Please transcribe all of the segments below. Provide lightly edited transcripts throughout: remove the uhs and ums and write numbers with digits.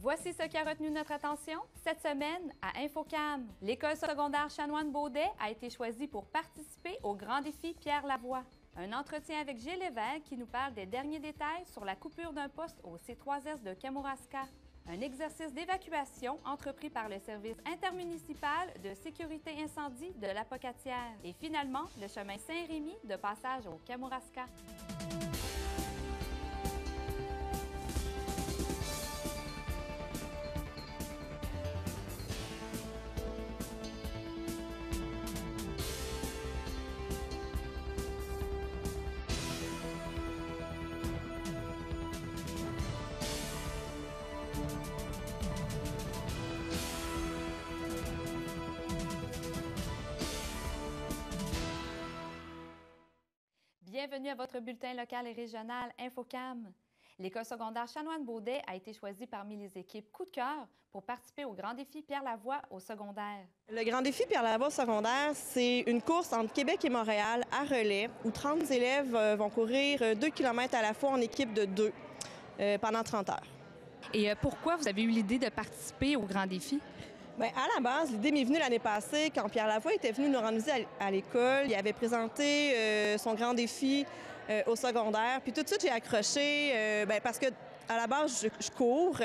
Voici ce qui a retenu notre attention cette semaine à InfoCam. L'école secondaire Chanoine-Beaudet a été choisie pour participer au grand défi Pierre Lavoie. Un entretien avec Gilles Lévesque qui nous parle des derniers détails sur la coupure d'un poste au C3S de Kamouraska. Un exercice d'évacuation entrepris par le service intermunicipal de sécurité incendie de l'Apocatière. Et finalement, le chemin Saint-Rémy de passage au Kamouraska. Bienvenue à votre bulletin local et régional InfoCam. L'école secondaire Chanoine-Beaudet a été choisie parmi les équipes coup de cœur pour participer au grand défi Pierre Lavoie au secondaire. Le grand défi Pierre Lavoie au secondaire, c'est une course entre Québec et Montréal à relais où 30 élèves vont courir 2 km à la fois en équipe de 2 pendant 30 heures. Et pourquoi vous avez eu l'idée de participer au grand défi? Bien, à la base, l'idée m'est venue l'année passée quand Pierre Lavoie était venu nous rendre visite à l'école. Il avait présenté son grand défi au secondaire. Puis tout de suite, j'ai accroché parce que à la base, je cours.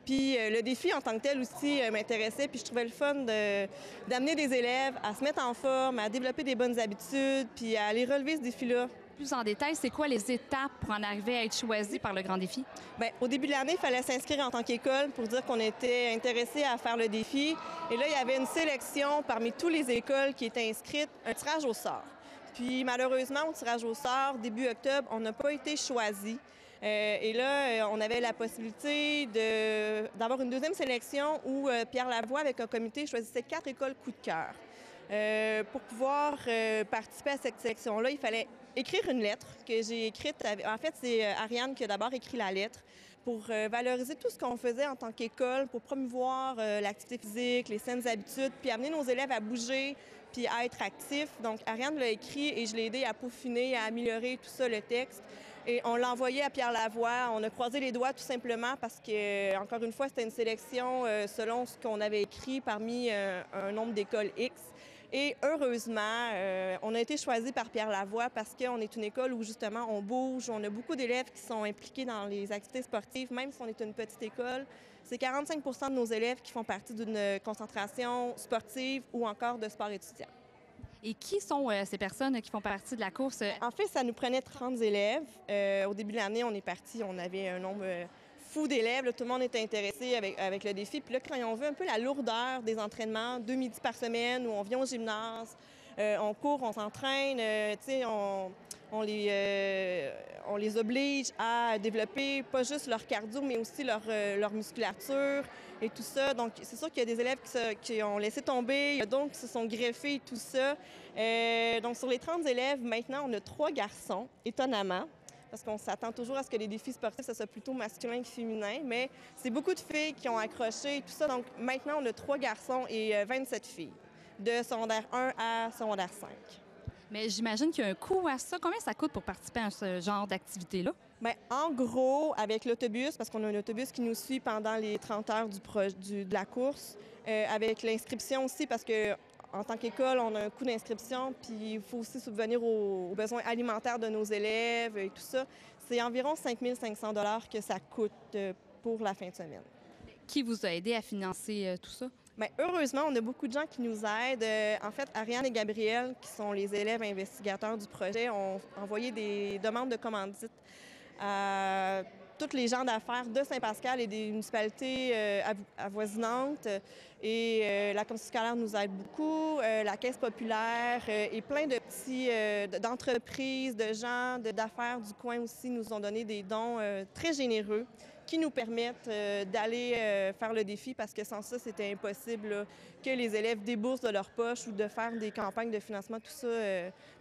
Puis le défi en tant que tel aussi m'intéressait. Puis je trouvais le fun d'amener des élèves à se mettre en forme, à développer des bonnes habitudes, puis à aller relever ce défi-là. Plus en détail, c'est quoi les étapes pour en arriver à être choisi par le grand défi? Bien, au début de l'année, il fallait s'inscrire en tant qu'école pour dire qu'on était intéressé à faire le défi. Et là, il y avait une sélection parmi toutes les écoles qui étaient inscrites, un tirage au sort. Puis malheureusement, au tirage au sort, début octobre, on n'a pas été choisis. Et là, on avait la possibilité d'avoir une deuxième sélection où Pierre Lavoie, avec un comité, choisissait 4 écoles coup de cœur. Pour pouvoir participer à cette sélection-là, il fallait écrire une lettre que j'ai écrite. En fait, c'est Ariane qui a d'abord écrit la lettre pour valoriser tout ce qu'on faisait en tant qu'école, pour promouvoir l'activité physique, les saines habitudes, puis amener nos élèves à bouger puis à être actifs. Donc, Ariane l'a écrit et je l'ai aidé à peaufiner, à améliorer tout ça, le texte. Et on l'a envoyé à Pierre Lavoie. On a croisé les doigts tout simplement parce que, encore une fois, c'était une sélection selon ce qu'on avait écrit parmi un nombre d'écoles X. Et heureusement, on a été choisi par Pierre Lavoie parce qu'on est une école où, justement, on bouge. On a beaucoup d'élèves qui sont impliqués dans les activités sportives, même si on est une petite école. C'est 45 % de nos élèves qui font partie d'une concentration sportive ou encore de sport étudiant. Et qui sont ces personnes qui font partie de la course? En fait, ça nous prenait 30 élèves. Au début de l'année, on est parti, on avait un nombre fou d'élèves. Là, tout le monde était intéressé avec le défi. Puis là, quand on veut un peu la lourdeur des entraînements, 2 midis par semaine, où on vient au gymnase, on court, on s'entraîne, on les oblige à développer pas juste leur cardio, mais aussi leur musculature et tout ça. Donc, c'est sûr qu'il y a des élèves qui ont laissé tomber, il y a d'autres qui se sont greffés et tout ça. Donc, sur les 30 élèves, maintenant, on a 3 garçons, étonnamment, parce qu'on s'attend toujours à ce que les défis sportifs, ça soit plutôt masculin que féminin, mais c'est beaucoup de filles qui ont accroché et tout ça. Donc, maintenant, on a 3 garçons et 27 filles, de secondaire 1 à secondaire 5. Mais j'imagine qu'il y a un coût à ça. Combien ça coûte pour participer à ce genre d'activité-là? Bien, en gros, avec l'autobus, parce qu'on a un autobus qui nous suit pendant les 30 heures de la course, avec l'inscription aussi, parce que en tant qu'école, on a un coût d'inscription, puis il faut aussi subvenir aux besoins alimentaires de nos élèves et tout ça. C'est environ 5 500 $ que ça coûte pour la fin de semaine. Qui vous a aidé à financer tout ça? Bien, heureusement, on a beaucoup de gens qui nous aident. En fait, Ariane et Gabriel, qui sont les élèves investigateurs du projet, ont envoyé des demandes de commandite à tous les gens d'affaires de Saint-Pascal et des municipalités avoisinantes. Et la commission scolaire nous aide beaucoup, la Caisse populaire et plein de petits d'entreprises, de gens d'affaires du coin aussi nous ont donné des dons très généreux qui nous permettent d'aller faire le défi parce que sans ça, c'était impossible là, que les élèves déboursent de leur poche ou de faire des campagnes de financement, tout ça,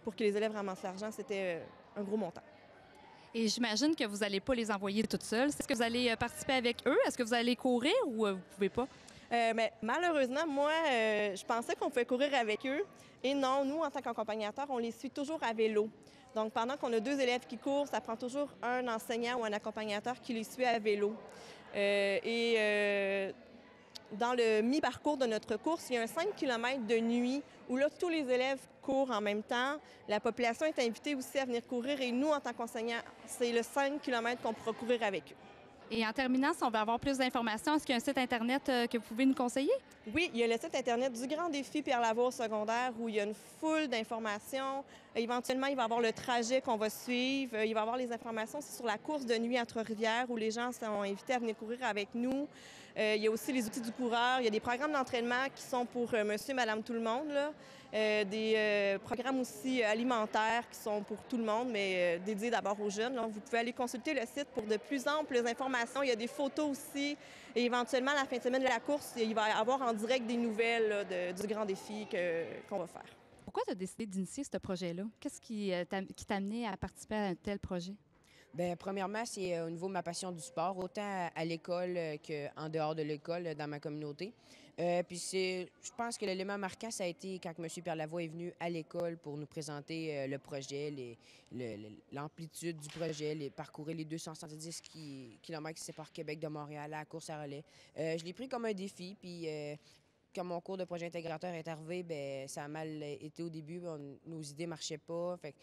pour que les élèves ramassent l'argent, c'était un gros montant. Et j'imagine que vous n'allez pas les envoyer toutes seules. Est-ce que vous allez participer avec eux? Est-ce que vous allez courir ou vous ne pouvez pas? Mais malheureusement, moi, je pensais qu'on pouvait courir avec eux. Et non, nous, en tant qu'accompagnateurs, on les suit toujours à vélo. Donc, pendant qu'on a 2 élèves qui courent, ça prend toujours un enseignant ou un accompagnateur qui les suit à vélo. Dans le mi-parcours de notre course, il y a un 5 km de nuit où là, tous les élèves courent en même temps. La population est invitée aussi à venir courir et nous, en tant qu'enseignants, c'est le 5 km qu'on pourra courir avec eux. Et en terminant, si on veut avoir plus d'informations, est-ce qu'il y a un site Internet que vous pouvez nous conseiller? Oui, il y a le site Internet du Grand Défi Pierre Lavoie au secondaire où il y a une foule d'informations. Éventuellement, il va y avoir le trajet qu'on va suivre. Il va y avoir les informations aussi sur la course de nuit à Trois-Rivières où les gens sont invités à venir courir avec nous. Il y a aussi les outils du coureur. Il y a des programmes d'entraînement qui sont pour monsieur, madame, tout le monde, là. Des programmes aussi alimentaires qui sont pour tout le monde, mais dédiés d'abord aux jeunes. Donc, vous pouvez aller consulter le site pour de plus amples informations. Il y a des photos aussi. Et éventuellement, à la fin de semaine de la course, il va y avoir en direct des nouvelles là, du grand défi qu'on va faire. Pourquoi tu as décidé d'initier ce projet-là? Qu'est-ce qui t'a amené à participer à un tel projet? Bien, premièrement, c'est au niveau de ma passion du sport, autant à l'école qu'en dehors de l'école, dans ma communauté. Puis je pense que l'élément marquant, ça a été quand M. Pierre Lavoie est venu à l'école pour nous présenter le projet, l'amplitude du projet, parcourir les 270 km qui séparent Québec de Montréal à la course à relais. Je l'ai pris comme un défi, puis quand mon cours de projet intégrateur est arrivé, bien, ça a mal été au début, nos idées ne marchaient pas. Fait que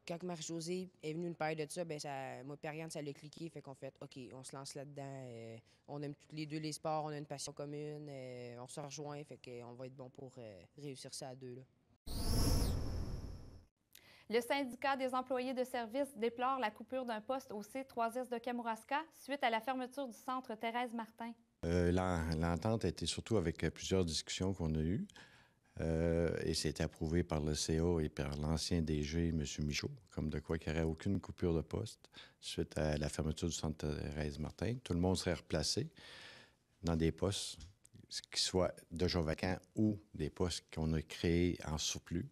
quand Marie-Josée est venue nous parler de ça, bien, moi et Ariane, ça l'a cliqué. Fait qu'on fait OK, on se lance là-dedans. On aime tous les deux les sports, on a une passion commune, on se rejoint. Fait qu'on va être bon pour réussir ça à deux, là. Le syndicat des employés de service déplore la coupure d'un poste au C3S de Kamouraska suite à la fermeture du centre Thérèse-Martin. L'entente a été surtout avec plusieurs discussions qu'on a eues. Et c'était approuvé par le CA et par l'ancien DG, M. Michaud, comme de quoi qu'il n'y aurait aucune coupure de poste suite à la fermeture du centre Thérèse-Martin. Tout le monde serait replacé dans des postes qui soient déjà vacants ou des postes qu'on a créés en surplus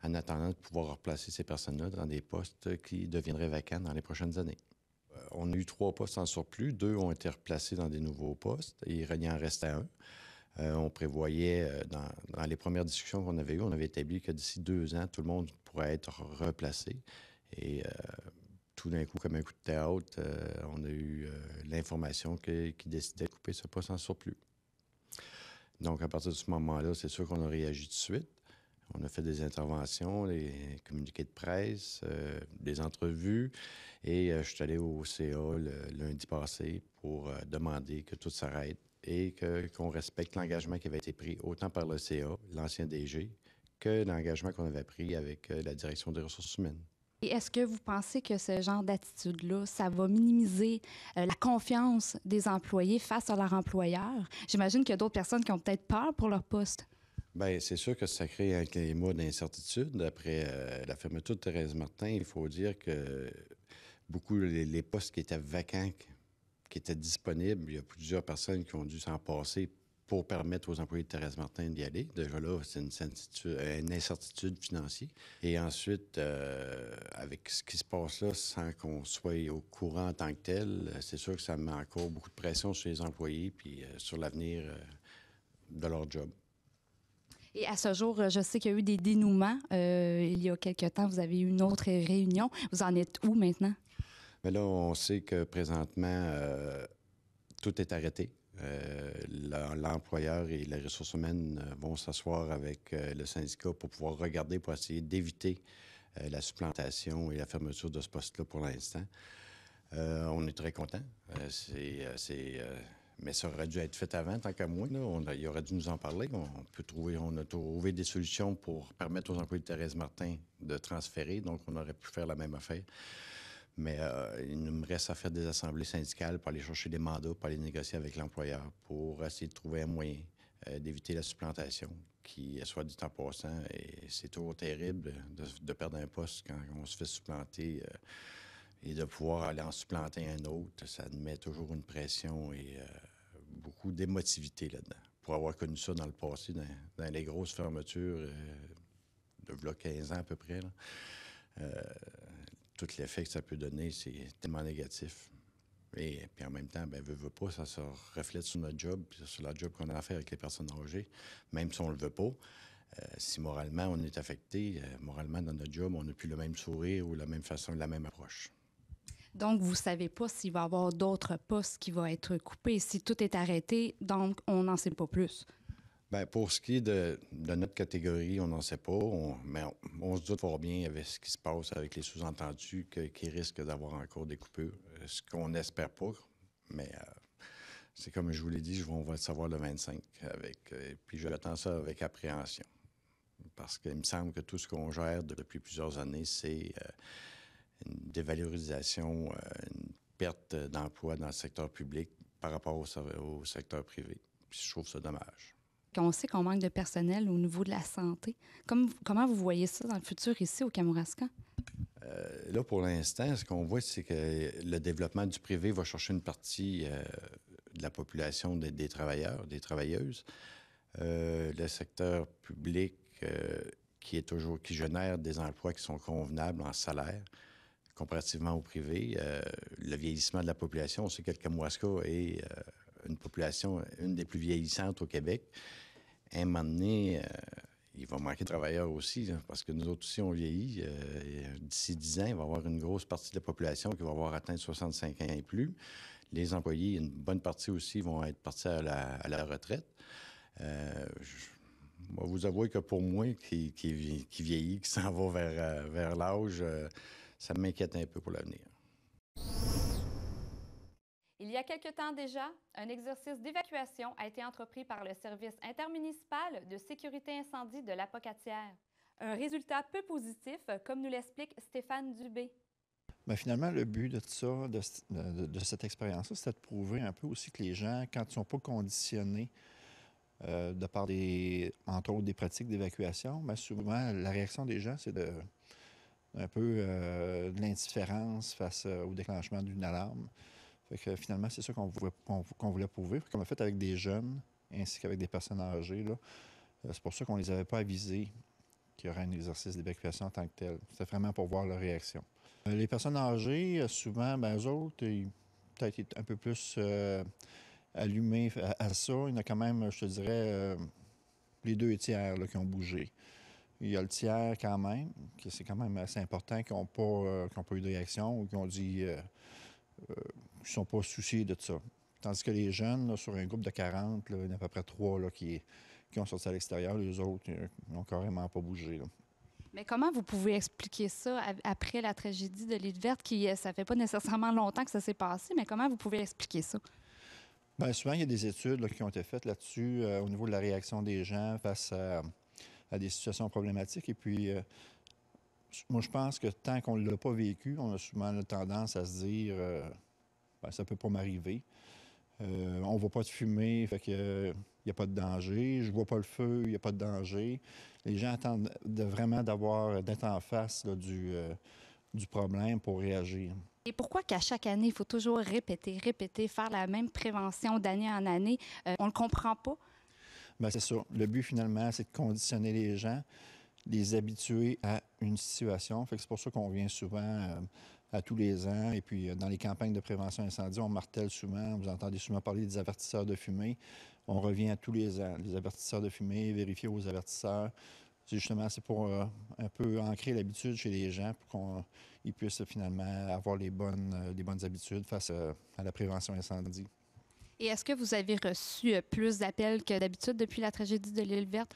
en attendant de pouvoir replacer ces personnes-là dans des postes qui deviendraient vacants dans les prochaines années. On a eu 3 postes en surplus, 2 ont été replacés dans des nouveaux postes et il en restait un. On prévoyait, dans les premières discussions qu'on avait eues, on avait établi que d'ici 2 ans, tout le monde pourrait être replacé. Et tout d'un coup, comme un coup de théâtre, on a eu l'information qui décidait de couper ce poste en surplus. Donc, à partir de ce moment-là, c'est sûr qu'on a réagi tout de suite. On a fait des interventions, des communiqués de presse, des entrevues. Et je suis allé au CA le lundi passé pour demander que tout s'arrête et qu'on respecte l'engagement qui avait été pris autant par le CA, l'ancien DG, que l'engagement qu'on avait pris avec la direction des ressources humaines. Et est-ce que vous pensez que ce genre d'attitude-là, ça va minimiser la confiance des employés face à leur employeur? J'imagine qu'il y a d'autres personnes qui ont peut-être peur pour leur poste. Bien, c'est sûr que ça crée un climat d'incertitude. Après la fermeture de Thérèse-Martin, il faut dire que beaucoup les postes qui étaient vacants, qui étaient disponibles, il y a plusieurs personnes qui ont dû s'en passer pour permettre aux employés de Thérèse-Martin d'y aller. Déjà là, c'est une incertitude financière. Et ensuite, avec ce qui se passe là, sans qu'on soit au courant en tant que tel, c'est sûr que ça met encore beaucoup de pression sur les employés puis sur l'avenir de leur job. Et à ce jour, je sais qu'il y a eu des dénouements. Il y a quelque temps, vous avez eu une autre réunion. Vous en êtes où maintenant? Mais là, on sait que présentement, tout est arrêté. L'employeur et les ressources humaines vont s'asseoir avec le syndicat pour pouvoir regarder, pour essayer d'éviter la supplantation et la fermeture de ce poste-là pour l'instant. On est très contents. Mais ça aurait dû être fait avant, tant qu'à moi. Il aurait dû nous en parler. On a trouvé des solutions pour permettre aux employés de Thérèse-Martin de transférer, donc on aurait pu faire la même affaire. Mais il me reste à faire des assemblées syndicales pour aller chercher des mandats, pour aller négocier avec l'employeur, pour essayer de trouver un moyen d'éviter la supplantation, qui, soit dit en passant, et c'est toujours terrible de perdre un poste quand on se fait supplanter et de pouvoir aller en supplanter un autre. Ça met toujours une pression et beaucoup d'émotivité là-dedans. Pour avoir connu ça dans le passé, dans les grosses fermetures de 15 ans à peu près, là, tout l'effet que ça peut donner, c'est tellement négatif. Et puis en même temps, veut pas, ça se reflète sur notre job, puis sur la job qu'on a à faire avec les personnes âgées, même si on le veut pas. Si moralement on est affecté, moralement dans notre job, on n'a plus le même sourire ou la même façon, la même approche. Donc, vous ne savez pas s'il va y avoir d'autres postes qui vont être coupés. Si tout est arrêté, donc on n'en sait pas plus. Bien, pour ce qui est de notre catégorie, on n'en sait pas, mais on se doute fort bien avec ce qui se passe avec les sous-entendus qu'il risque d'avoir encore des coupures. Ce qu'on n'espère pas, mais c'est comme je vous l'ai dit, on va le savoir le 25. Puis j'attends ça avec appréhension. Parce qu'il me semble que tout ce qu'on gère depuis plusieurs années, c'est une dévalorisation, une perte d'emploi dans le secteur public par rapport au secteur privé. Puis je trouve ça dommage. On sait qu'on manque de personnel au niveau de la santé. Comment vous voyez ça dans le futur ici au Kamouraska? Là, pour l'instant, ce qu'on voit, c'est que le développement du privé va chercher une partie de la population des travailleurs, des travailleuses. Le secteur public qui génère des emplois qui sont convenables en salaire comparativement au privé. Le vieillissement de la population, on sait que le Kamouraska est une population, une des plus vieillissantes au Québec. À un moment donné, il va manquer de travailleurs aussi, là, parce que nous autres aussi, on vieillit. D'ici 10 ans, il va y avoir une grosse partie de la population qui va avoir atteint 65 ans et plus. Les employés, une bonne partie aussi, vont être partis à la retraite. Je vais vous avouer que pour moi, qui vieillit, qui s'en va vers l'âge, ça m'inquiète un peu pour l'avenir. Il y a quelque temps déjà, un exercice d'évacuation a été entrepris par le service intermunicipal de sécurité incendie de l'Apocatière. Un résultat peu positif, comme nous l'explique Stéphane Dubé. Bien, finalement, le but de ça, de cette expérience-là, c'était de prouver un peu aussi que les gens, quand ils ne sont pas conditionnés de par entre autres, des pratiques d'évacuation, bien, souvent, la réaction des gens, c'est un peu de l'indifférence face au déclenchement d'une alarme. Fait que finalement, c'est ça qu'on voulait prouver. Comme on a fait avec des jeunes ainsi qu'avec des personnes âgées, là, c'est pour ça qu'on ne les avait pas avisés qu'il y aurait un exercice d'évacuation en tant que tel. C'était vraiment pour voir leur réaction. Les personnes âgées, souvent, bien, eux autres, ils peut-être été un peu plus allumés à ça. Il y en a quand même, je te dirais, les 2 tiers là, qui ont bougé. Il y a le tiers quand même, que c'est quand même assez important, qui n'ont pas eu de réaction ou qui ont dit qui ne sont pas souciés de ça. Tandis que les jeunes, là, sur un groupe de 40, là, il y en a à peu près 3 là, qui ont sorti à l'extérieur. Les autres n'ont carrément pas bougé. Là. Mais comment vous pouvez expliquer ça après la tragédie de l'île verte, ça fait pas nécessairement longtemps que ça s'est passé, mais comment vous pouvez expliquer ça? Bien, souvent, il y a des études là, qui ont été faites là-dessus au niveau de la réaction des gens face à des situations problématiques. Et puis, moi, je pense que tant qu'on ne l'a pas vécu, on a souvent la tendance à se dire ça ne peut pas m'arriver. On ne voit pas de fumée, fait qu'il n'y a pas de danger. Je ne vois pas le feu, il n'y a pas de danger. Les gens attendent d'être en face là, du problème pour réagir. Et pourquoi qu'à chaque année, il faut toujours répéter, faire la même prévention d'année en année? On ne le comprend pas? Bien, c'est ça. Le but, finalement, c'est de conditionner les gens, les habituer à une situation. Fait que c'est pour ça qu'on vient souvent à tous les ans. Et puis, dans les campagnes de prévention incendie, on martèle souvent, vous entendez souvent parler des avertisseurs de fumée. On revient à tous les ans. Les avertisseurs de fumée, vérifier aux avertisseurs. C'est pour un peu ancrer l'habitude chez les gens pour qu'ils puissent finalement avoir les bonnes habitudes face à la prévention incendie. Et est-ce que vous avez reçu plus d'appels que d'habitude depuis la tragédie de l'île verte?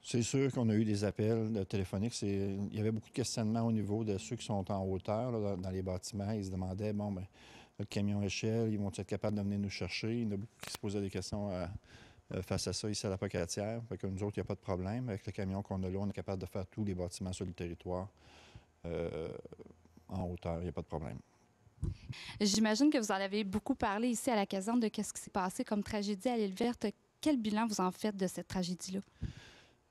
C'est sûr qu'on a eu des appels téléphoniques. Il y avait beaucoup de questionnements au niveau de ceux qui sont en hauteur là, dans les bâtiments. Ils se demandaient, le camion échelle, ils vont être capables de venir nous chercher? Il y en a beaucoup qui se posaient des questions face à ça ici à l'Apocatière. Fait que nous autres, il n'y a pas de problème. Avec le camion qu'on a là, on est capable de faire tous les bâtiments sur le territoire en hauteur. Il n'y a pas de problème. J'imagine que vous en avez beaucoup parlé ici à la caserne de ce qui s'est passé comme tragédie à l'île verte. Quel bilan vous en faites de cette tragédie-là?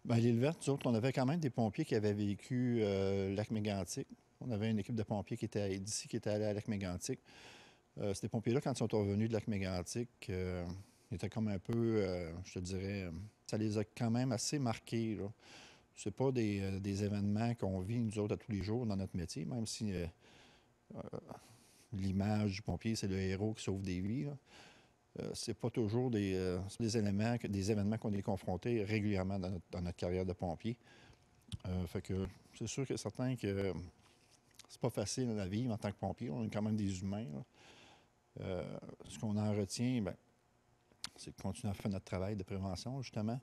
Bien, l'île verte, nous autres, on avait quand même des pompiers qui avaient vécu Lac-Mégantic. On avait une équipe de pompiers qui était d'ici qui était allée à Lac-Mégantic. Ces pompiers-là, quand ils sont revenus de Lac-Mégantic, ils étaient comme un peu, je te dirais, ça les a quand même assez marqués. Là. C'est pas des événements qu'on vit, nous autres, à tous les jours dans notre métier, même si l'image du pompier, c'est le héros qui sauve des vies. C'est pas toujours des événements qu'on est confrontés régulièrement dans notre carrière de pompier. Fait que c'est sûr que certain que c'est pas facile à vivre en tant que pompier. On est quand même des humains. Ce qu'on en retient, bien, c'est de continuer à faire notre travail de prévention, justement.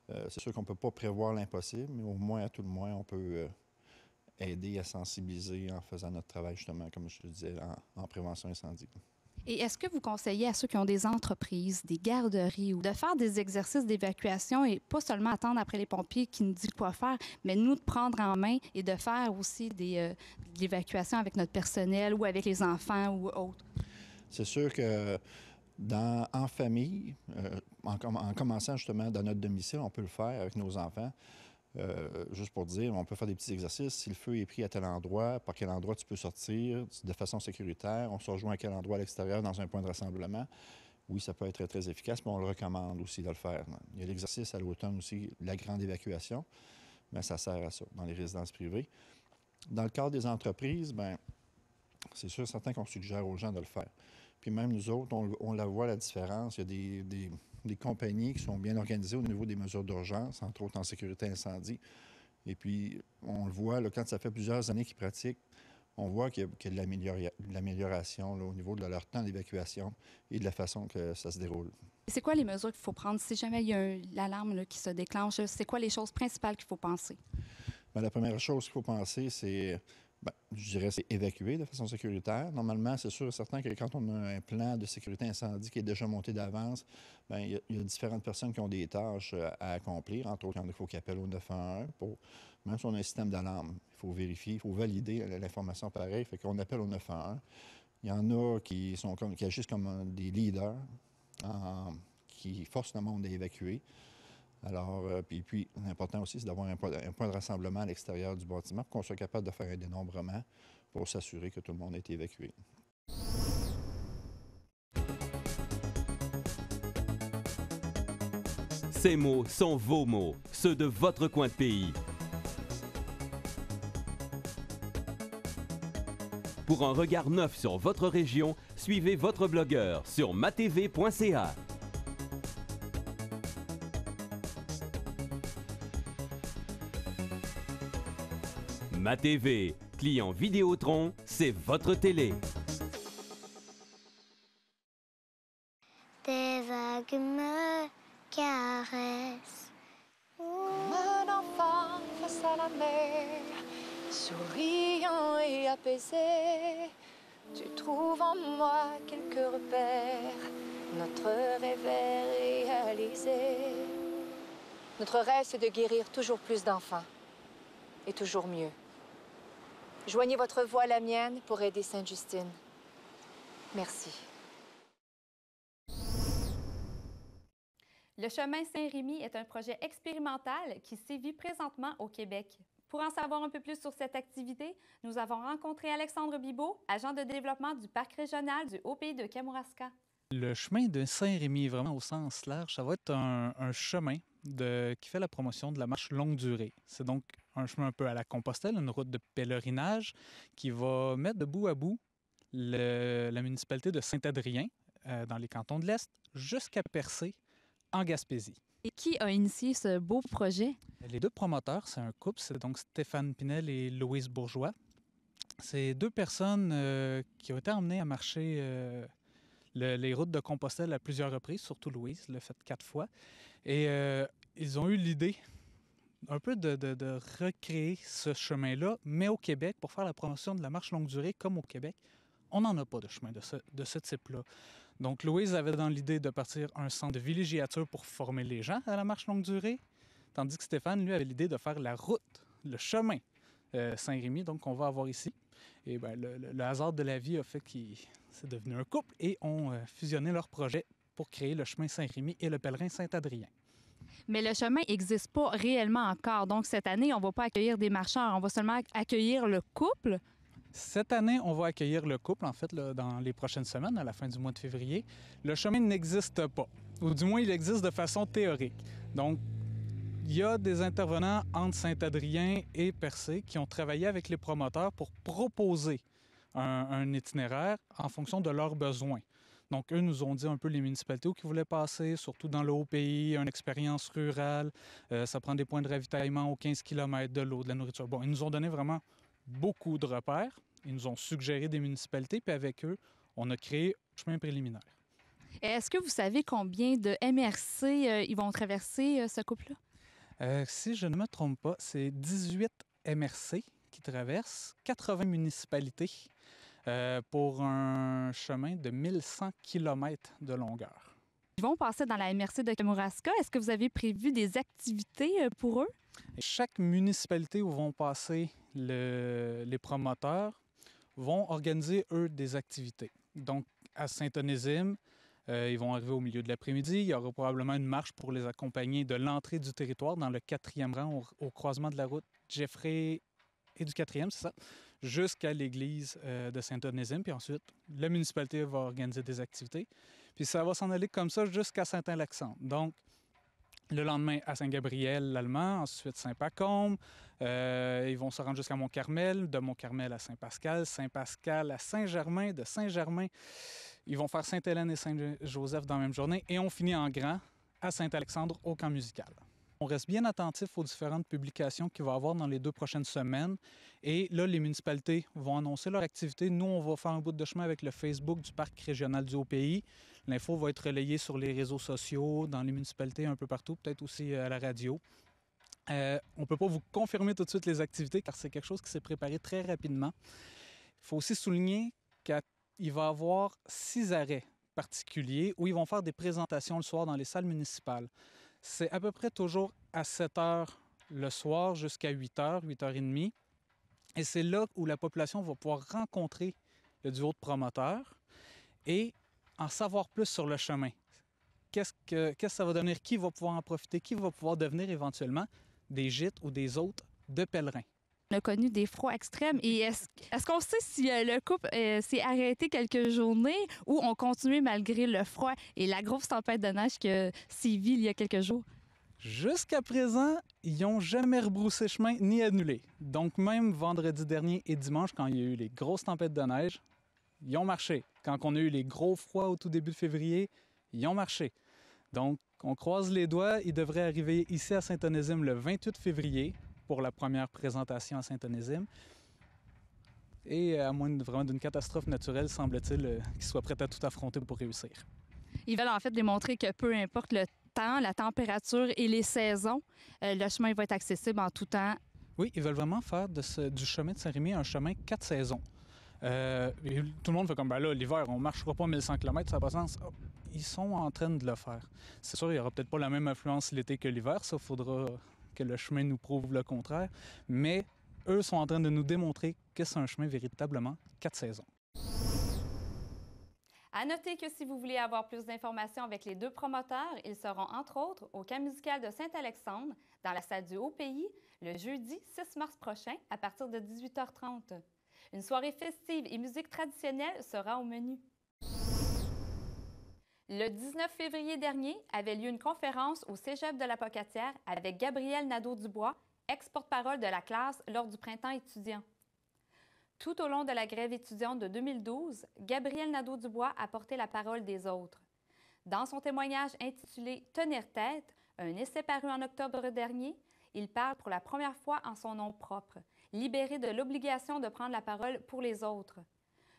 C'est sûr qu'on ne peut pas prévoir l'impossible, mais au moins, à tout le moins, on peut aider à sensibiliser en faisant notre travail, justement, comme je te disais, en prévention incendie. Et est-ce que vous conseillez à ceux qui ont des entreprises, des garderies, ou de faire des exercices d'évacuation et pas seulement attendre après les pompiers qui nous disent quoi faire, mais nous de prendre en main et de faire aussi de l'évacuation avec notre personnel ou avec les enfants ou autres? C'est sûr que en famille, en commençant justement dans notre domicile, on peut le faire avec nos enfants. Juste pour dire, on peut faire des petits exercices. Si le feu est pris à tel endroit, par quel endroit tu peux sortir de façon sécuritaire, on se rejoint à quel endroit à l'extérieur dans un point de rassemblement. Oui, ça peut être très, très efficace, mais on le recommande aussi de le faire. Il y a l'exercice à l'automne aussi, la grande évacuation, mais ça sert à ça dans les résidences privées. Dans le cadre des entreprises, bien, c'est sûr certain qu'on suggère aux gens de le faire. Puis même nous autres, on la voit la différence. Il y a des compagnies qui sont bien organisées au niveau des mesures d'urgence, entre autres en sécurité incendie. Et puis, on le voit, là, quand ça fait plusieurs années qu'ils pratiquent, on voit qu'il y a de l'amélioration au niveau de leur temps d'évacuation et de la façon que ça se déroule. C'est quoi les mesures qu'il faut prendre si jamais il y a l'alarme qui se déclenche? C'est quoi les choses principales qu'il faut penser? Bien, la première chose qu'il faut penser, c'est... Bien, je dirais c'est évacuer de façon sécuritaire. Normalement, c'est sûr et certain que quand on a un plan de sécurité incendie qui est déjà monté d'avance, bien, il y a différentes personnes qui ont des tâches à accomplir. Entre autres, il y en a qui appellent au 911 pour... Même si on a un système d'alarme, il faut vérifier, il faut valider l'information pareille. Fait qu'on appelle au 911. Il y en a qui agissent comme des leaders, qui forcent le monde à évacuer. Alors, puis l'important aussi, c'est d'avoir un point de rassemblement à l'extérieur du bâtiment pour qu'on soit capable de faire un dénombrement pour s'assurer que tout le monde a été évacué. Ces mots sont vos mots, ceux de votre coin de pays. Pour un regard neuf sur votre région, suivez votre blogueur sur matv.ca. MaTV, client Vidéotron, c'est votre télé. Des vagues me caressent. Comme un enfant face à la mer, souriant et apaisé, tu trouves en moi quelques repères. Notre rêve est réalisé. Notre rêve, c'est de guérir toujours plus d'enfants et toujours mieux. Joignez votre voix à la mienne pour aider Sainte-Justine. Merci. Le chemin Saint-Rémy est un projet expérimental qui sévit présentement au Québec. Pour en savoir un peu plus sur cette activité, nous avons rencontré Alexandre Bibeau, agent de développement du Parc régional du Haut-Pays de Kamouraska. Le chemin de Saint-Rémy, vraiment au sens large, ça va être un chemin qui fait la promotion de la marche longue durée. C'est donc un chemin un peu à la Compostelle, une route de pèlerinage qui va mettre de bout à bout la municipalité de Saint-Adrien, dans les cantons de l'Est, jusqu'à Percé, en Gaspésie. Et qui a initié ce beau projet? Les deux promoteurs, c'est un couple, c'est donc Stéphane Pinel et Louise Bourgeois. C'est deux personnes qui ont été emmenées à marcher les routes de Compostelle à plusieurs reprises, surtout Louise, l'a fait 4 fois. Et ils ont eu l'idée un peu de recréer ce chemin-là, mais au Québec, pour faire la promotion de la marche longue durée, comme au Québec, on n'en a pas de chemin de ce type-là. Donc, Louise avait dans l'idée de partir un centre de villégiature pour former les gens à la marche longue durée, tandis que Stéphane, lui, avait l'idée de faire la route, le chemin Saint-Rémy, donc qu'on va avoir ici. Et bien, le hasard de la vie a fait qu'ils c'est devenu un couple et ont fusionné leur projet pour créer le chemin Saint-Rémy et le pèlerin Saint-Adrien. Mais le chemin n'existe pas réellement encore. Donc, cette année, on ne va pas accueillir des marcheurs, on va seulement accueillir le couple. Cette année, on va accueillir le couple, en fait, là, dans les prochaines semaines, à la fin du mois de février. Le chemin n'existe pas, ou du moins, il existe de façon théorique. Donc, il y a des intervenants entre Saint-Adrien et Percé qui ont travaillé avec les promoteurs pour proposer un itinéraire en fonction de leurs besoins. Donc, eux nous ont dit un peu les municipalités où ils voulaient passer, surtout dans le Haut-Pays, une expérience rurale. Ça prend des points de ravitaillement aux 15 km, de l'eau, de la nourriture. Bon, ils nous ont donné vraiment beaucoup de repères. Ils nous ont suggéré des municipalités, puis avec eux, on a créé un chemin préliminaire. Est-ce que vous savez combien de MRC ils vont traverser, ce couple-là? Si je ne me trompe pas, c'est 18 MRC qui traversent 80 municipalités pour un chemin de 1100 km de longueur. Ils vont passer dans la MRC de Kamouraska. Est-ce que vous avez prévu des activités pour eux? Chaque municipalité où vont passer les promoteurs vont organiser, eux, des activités. Donc, à Saint-Onésime, ils vont arriver au milieu de l'après-midi. Il y aura probablement une marche pour les accompagner de l'entrée du territoire dans le 4e rang au croisement de la route Jeffrey et du 4e, c'est ça, jusqu'à l'église de Saint-Onésime. Puis ensuite, la municipalité va organiser des activités. Puis ça va s'en aller comme ça jusqu'à Saint-Alexandre. Donc, le lendemain à Saint-Gabriel, l'Allemand, ensuite Saint-Pacôme. Ils vont se rendre jusqu'à Mont-Carmel, de Mont-Carmel à Saint-Pascal, Saint-Pascal à Saint-Germain, de Saint-Germain. Ils vont faire Sainte-Hélène et Saint-Joseph dans la même journée. Et on finit en grand à Saint-Alexandre au camp musical. On reste bien attentif aux différentes publications qu'il va y avoir dans les 2 prochaines semaines. Et là, les municipalités vont annoncer leur activité. Nous, on va faire un bout de chemin avec le Facebook du Parc régional du Haut-Pays. L'info va être relayée sur les réseaux sociaux, dans les municipalités un peu partout, peut-être aussi à la radio. On ne peut pas vous confirmer tout de suite les activités car c'est quelque chose qui s'est préparé très rapidement. Il faut aussi souligner qu'il va y avoir 6 arrêts particuliers où ils vont faire des présentations le soir dans les salles municipales. C'est à peu près toujours à 7 h le soir jusqu'à 8 h, 8 h 30. Et c'est là où la population va pouvoir rencontrer le duo de promoteurs et en savoir plus sur le chemin. Qu'est-ce que ça va devenir? Qui va pouvoir en profiter? Qui va pouvoir devenir éventuellement des gîtes ou des hôtes de pèlerins? On a connu des froids extrêmes. Et est-ce qu'on sait si le couple s'est arrêté quelques journées ou ont continué malgré le froid et la grosse tempête de neige que sévit il y a quelques jours? Jusqu'à présent, ils n'ont jamais rebroussé chemin ni annulé. Donc même vendredi dernier et dimanche, quand il y a eu les grosses tempêtes de neige, ils ont marché. Quand on a eu les gros froids au tout début de février, ils ont marché. Donc, on croise les doigts. Ils devraient arriver ici à Saint-Onésime le 28 février pour la première présentation à Saint-Onésime. Et à moins vraiment d'une catastrophe naturelle, semble-t-il, qu'ils soient prêts à tout affronter pour réussir. Ils veulent en fait démontrer que peu importe le temps, la température et les saisons, le chemin va être accessible en tout temps. Oui, ils veulent vraiment faire du chemin de Saint-Rémy un chemin 4 saisons. Tout le monde fait comme, ben là, l'hiver, on ne marchera pas 1100 km, ça n'a pas de sens. Oh, ils sont en train de le faire. C'est sûr, il n'y aura peut-être pas la même influence l'été que l'hiver, ça, il faudra que le chemin nous prouve le contraire. Mais eux sont en train de nous démontrer que c'est un chemin véritablement 4 saisons. À noter que si vous voulez avoir plus d'informations avec les 2 promoteurs, ils seront entre autres au camp musical de Saint-Alexandre, dans la salle du Haut-Pays, le jeudi 6 mars prochain à partir de 18 h 30. Une soirée festive et musique traditionnelle sera au menu. Le 19 février dernier avait lieu une conférence au Cégep de la Pocatière avec Gabriel Nadeau-Dubois, ex-porte-parole de la classe lors du printemps étudiant. Tout au long de la grève étudiante de 2012, Gabriel Nadeau-Dubois a porté la parole des autres. Dans son témoignage intitulé « Tenir tête », un essai paru en octobre dernier, il parle pour la première fois en son nom propre, libéré de l'obligation de prendre la parole pour les autres.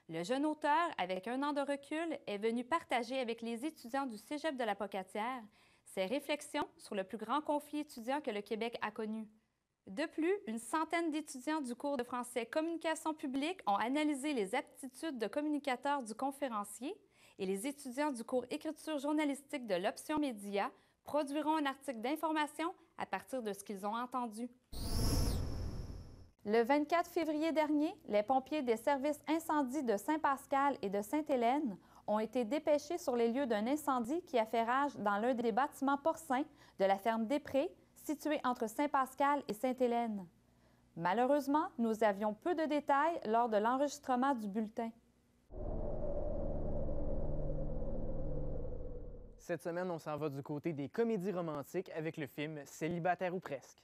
Le jeune auteur, avec 1 an de recul, est venu partager avec les étudiants du Cégep de la Pocatière ses réflexions sur le plus grand conflit étudiant que le Québec a connu. De plus, une centaine d'étudiants du cours de français Communication publique ont analysé les aptitudes de communicateur du conférencier et les étudiants du cours Écriture journalistique de l'option média produiront un article d'information à partir de ce qu'ils ont entendu. Le 24 février dernier, les pompiers des services incendie de Saint-Pascal et de Sainte-Hélène ont été dépêchés sur les lieux d'un incendie qui a fait rage dans l'un des bâtiments porcins de la ferme Després, située entre Saint-Pascal et Sainte-Hélène. Malheureusement, nous avions peu de détails lors de l'enregistrement du bulletin. Cette semaine, on s'en va du côté des comédies romantiques avec le film Célibataire ou presque.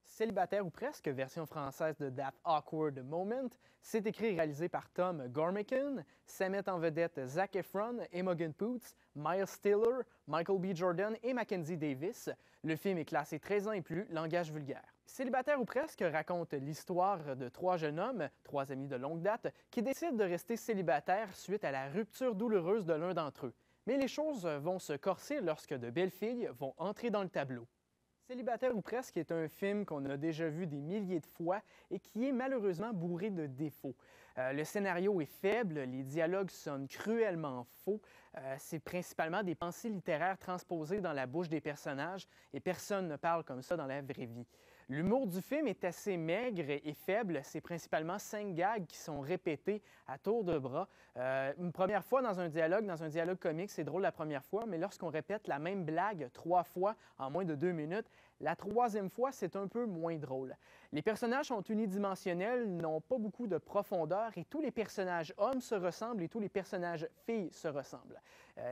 Célibataire ou presque, version française de That Awkward Moment, c'est écrit et réalisé par Tom Gormican. Ça met en vedette Zac Efron, Imogen Poots, Miles Teller, Michael B. Jordan et Mackenzie Davis. Le film est classé 13 ans et plus, langage vulgaire. Célibataire ou presque raconte l'histoire de 3 jeunes hommes, 3 amis de longue date, qui décident de rester célibataires suite à la rupture douloureuse de l'un d'entre eux. Mais les choses vont se corser lorsque de belles filles vont entrer dans le tableau. Célibataire ou presque est un film qu'on a déjà vu des milliers de fois et qui est malheureusement bourré de défauts. Le scénario est faible, les dialogues sonnent cruellement faux. C'est principalement des pensées littéraires transposées dans la bouche des personnages et personne ne parle comme ça dans la vraie vie. L'humour du film est assez maigre et faible. C'est principalement 5 gags qui sont répétés à tour de bras. Une première fois dans un dialogue comique, c'est drôle la première fois, mais lorsqu'on répète la même blague 3 fois en moins de 2 minutes, la 3e fois, c'est un peu moins drôle. Les personnages sont unidimensionnels, n'ont pas beaucoup de profondeur et tous les personnages hommes se ressemblent et tous les personnages filles se ressemblent.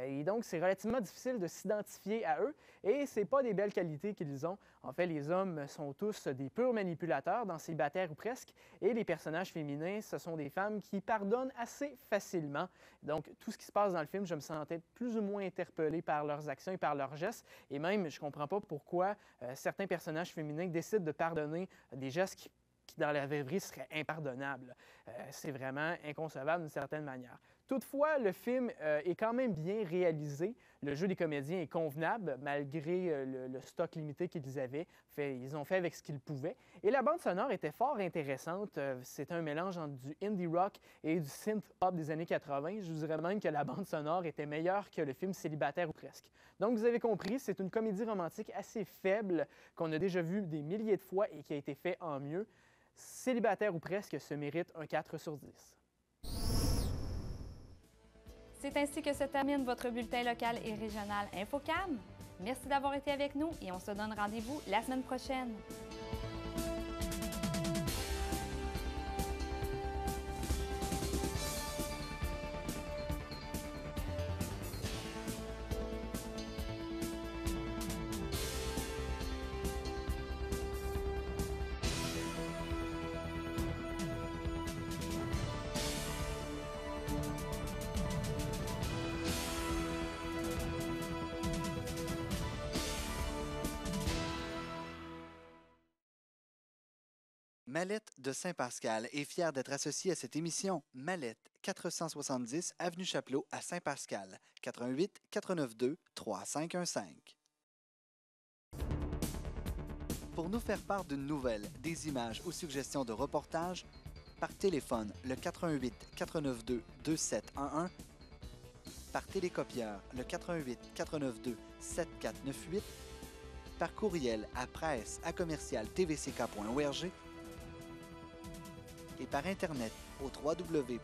Et donc, c'est relativement difficile de s'identifier à eux et c'est pas des belles qualités qu'ils ont. En fait, les hommes sont tous des purs manipulateurs dans Célibataire ou presque et les personnages féminins, ce sont des femmes qui pardonnent assez facilement. Donc, tout ce qui se passe dans le film, je me sentais plus ou moins interpellé par leurs actions et par leurs gestes et même, je comprends pas pourquoi certains personnages féminins décident de pardonner des gestes qui dans la vraie vie, seraient impardonnables. C'est vraiment inconcevable d'une certaine manière. Toutefois, le film est quand même bien réalisé. Le jeu des comédiens est convenable, malgré le stock limité qu'ils avaient. Ils ont fait avec ce qu'ils pouvaient. Et la bande sonore était fort intéressante. C'est un mélange entre du indie rock et du synth-pop des années 80. Je vous dirais même que la bande sonore était meilleure que le film Célibataire ou presque. Donc, vous avez compris, c'est une comédie romantique assez faible qu'on a déjà vue des milliers de fois et qui a été fait en mieux. Célibataire ou presque se mérite un 4 sur 10. C'est ainsi que se termine votre bulletin local et régional InfoCam. Merci d'avoir été avec nous et on se donne rendez-vous la semaine prochaine. Mallette de Saint-Pascal est fière d'être associée à cette émission. Mallette, 470 Avenue Chapelot à Saint-Pascal, 88 492 3515. Pour nous faire part d'une nouvelle, des images ou suggestions de reportages, par téléphone le 88 492 2711, par télécopieur le 88 492 7498, par courriel à presse@commercial-tvck.org et par Internet au www.tvck.org.